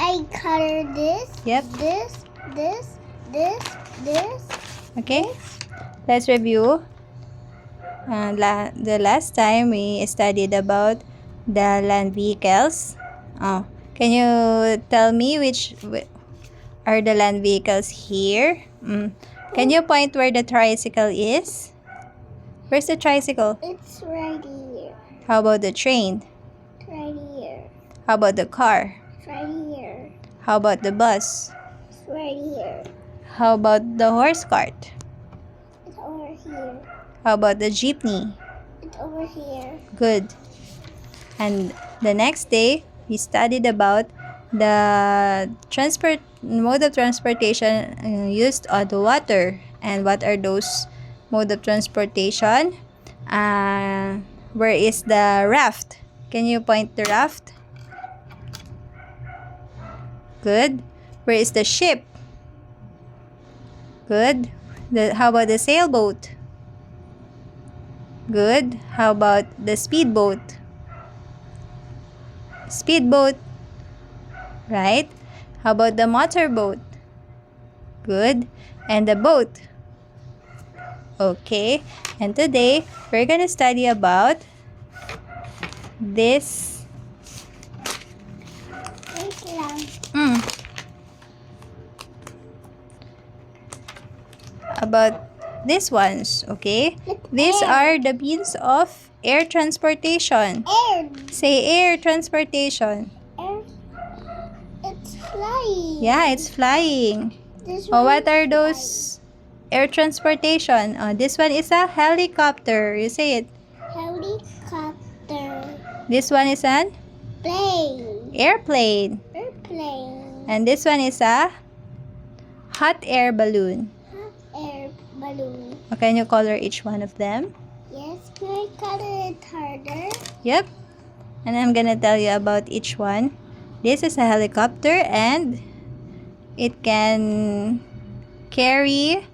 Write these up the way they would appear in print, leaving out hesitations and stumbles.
I color this. Yep. This. Okay. Let's review. The last time we studied about the land vehicles. Can you tell me which are the land vehicles here? Can you point where the tricycle is? Where's the tricycle? It's right here. How about the train? It's right here. How about the car? It's right here. How about the bus? It's right here. How about the horse cart? It's over here. How about the jeepney? It's over here. Good. And the next day, we studied about the mode of transportation used on the water. And what are those mode of transportation? Where is the raft? Can you point the raft? Good. Where is the ship? Good. How about the sailboat? Good. How about the speedboat? Speedboat. Right? How about the motorboat? Good. And the boat? Okay. And today, we're going to study about this. Wait lang. About these ones, okay? These are the means of air transportation. Air. Say air transportation. Air. It's flying. Yeah, it's flying. This Oh, one what are is those air transportation? This one is a helicopter. You say it. flying. Helicopter. This one is an Plane. airplane. Airplane. And this one is a hot air balloon. Hot air balloon. Can you color each one of them? Yes, can I color it harder? Yep. And I'm gonna tell you about each one. This is a helicopter and it can carry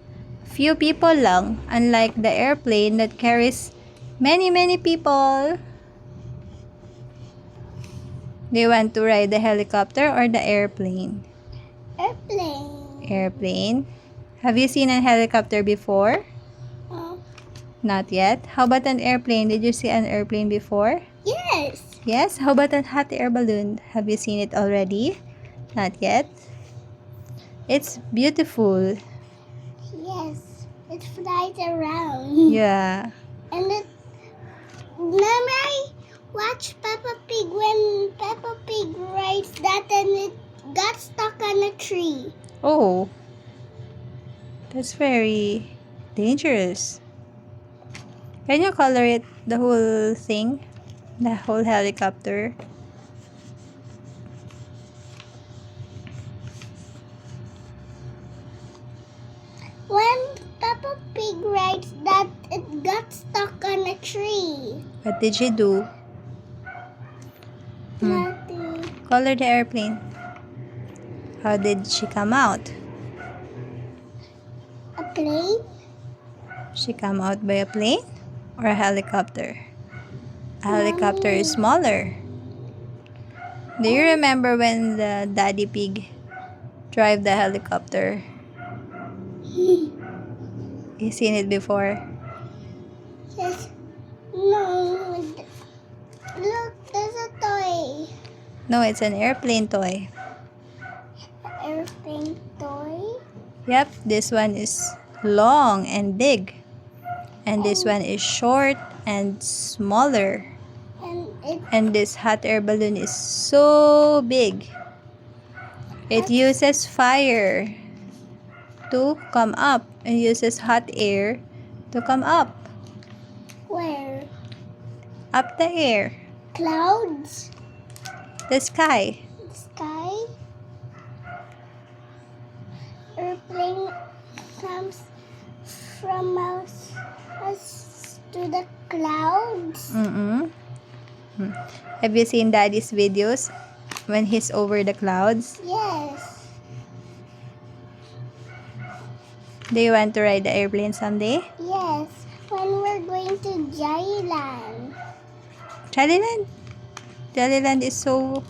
few people lang, unlike the airplane that carries many people. Do you want to ride the helicopter or the airplane? Airplane. Airplane. Have you seen a helicopter before? Not yet. How about an airplane? Did you see an airplane before? Yes. Yes. How about a hot air balloon? Have you seen it already? Not yet. It's beautiful. Yes. It flies around. Yeah. And it. Remember I watched Peppa Pig when Peppa Pig rides that and it got stuck on a tree. Oh. That's very dangerous. Can you color it, the whole thing? The whole helicopter? When Peppa Pig rides that, it got stuck on a tree. What did she do? Nothing. Color the airplane. How did she come out? A plane? She come out by a plane or a helicopter? A helicopter is smaller. Do you remember when the Daddy Pig drive the helicopter? You seen it before? Yes. No. Look, there's a toy. No, it's an airplane toy. Airplane toy. Yep, this one is long and big. And this one is short and smaller. And this hot air balloon is so big. It uses fire to come up and uses hot air to come up. Where? Up the air. Clouds? The sky. Sky? Airplane comes from us to the clouds. Have you seen Daddy's videos when he's over the clouds? Yes. Do you want to ride the airplane someday? Yes. When we're going to Jollyland. Jollyland? Jollyland is so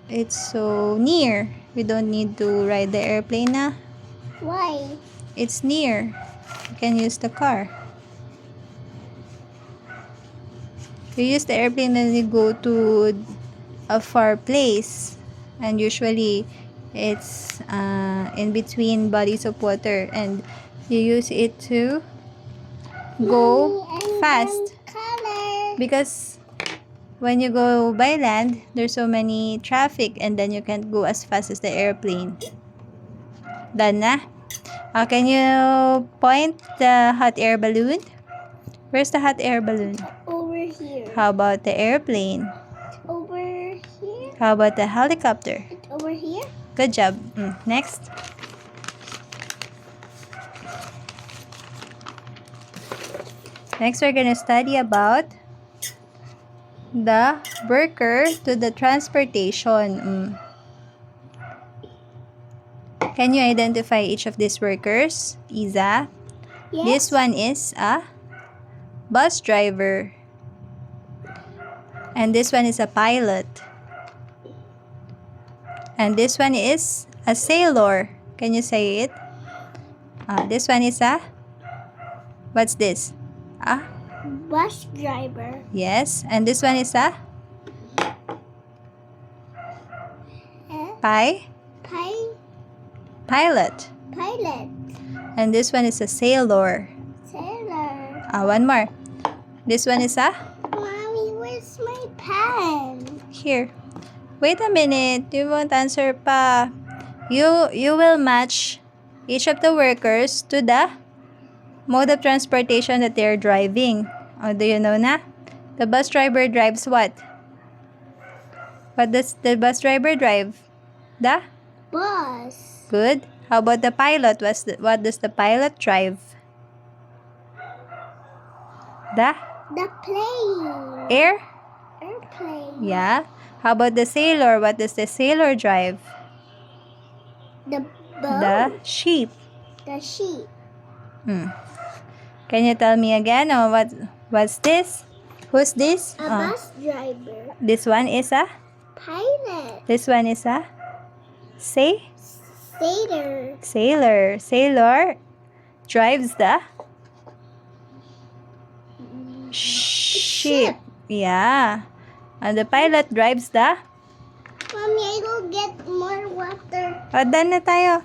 It's so near. We don't need to ride the airplane na. Why? It's near. You can use the car. You use the airplane when you go to a far place. And usually, it's in between bodies of water. And you use it to go Mommy, and fast. Color. Because when you go by land, there's so many traffic and then you can't go as fast as the airplane. Done na? Can you point the hot air balloon? Where's the hot air balloon? Over here. How about the airplane? Over here. How about the helicopter? It's over here. Good job. Next. Next, we're going to study about the worker to the transportation. Can you identify each of these workers, Isa? Yes. This one is a bus driver. And this one is a pilot. And this one is a sailor. Can you say it? This one is a... What's this? Bus driver. Yes. And this one is a... Pilot. Pilot. And this one is a sailor. Sailor. One more. This one is a... Mommy, where's my pen? Here. Wait a minute. You won't answer pa. You will match each of the workers to the mode of transportation that they're driving. Do you know na? The bus driver drives what? What does the bus driver drive? The? Bus. Good. How about the pilot? What does the pilot drive? The plane. Airplane. Yeah. How about the sailor? What does the sailor drive? The boat. The sheep. The sheep. Can you tell me again? What's this? Who's this? A bus driver. This one is a? Pilot. This one is a? Sailor. Sailor drives the? Ship. Yeah. And the pilot drives the? Mommy, I go get more water. Done na tayo.